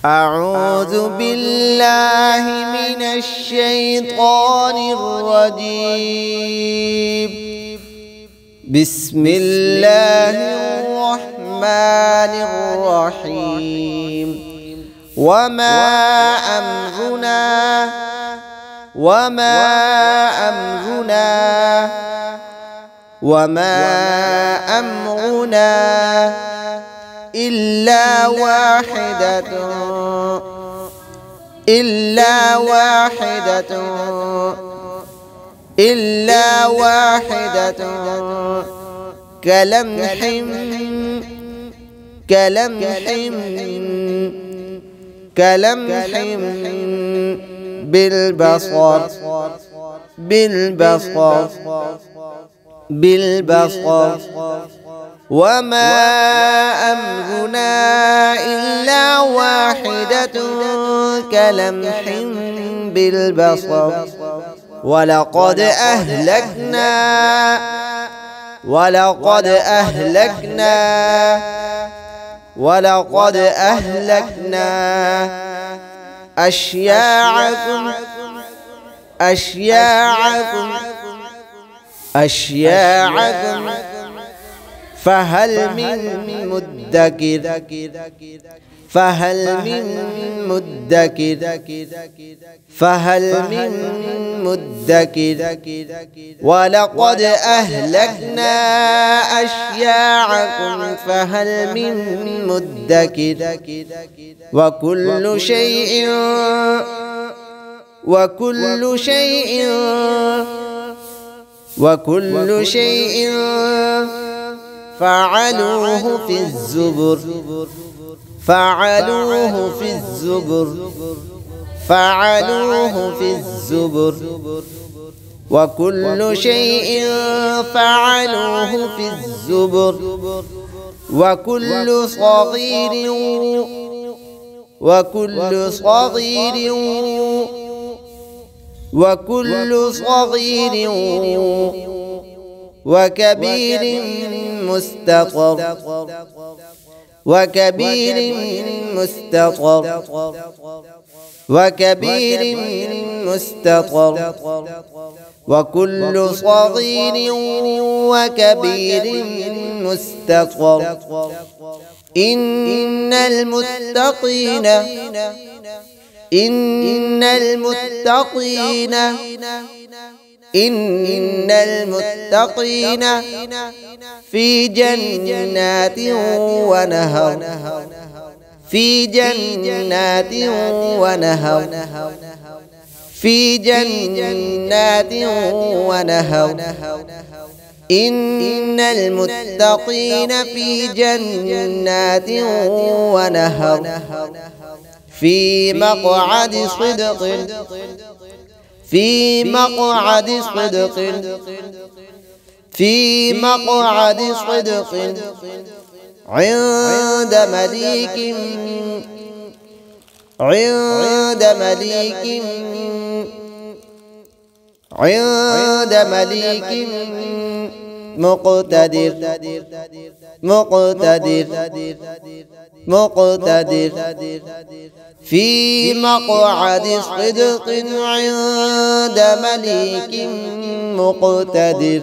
أعوذ بالله من الشيطان الرجيم. بسم الله الرحمن الرحيم. وما أمرنا إلا واحدة كلمح بالبصر. وما أمرنا إلا واحدة كلمح بالبصر. ولقد أهلكنا أشياعكم فهل من مدكر. ولقد أهلكنا أشياعكم فهل من مدكر. وكل شيء فعلوه في الزبر. وكل شيء فعلوه في الزبر. وكل صغير وكبير مستطر. وكل صغير وكبير مستطر. إن المتقين في جنات ونهر. إن المتقين في جنات ونهر. في مقعد صدق عند مليك مقتدر. في مقعد صدق عند مليك مقتدر.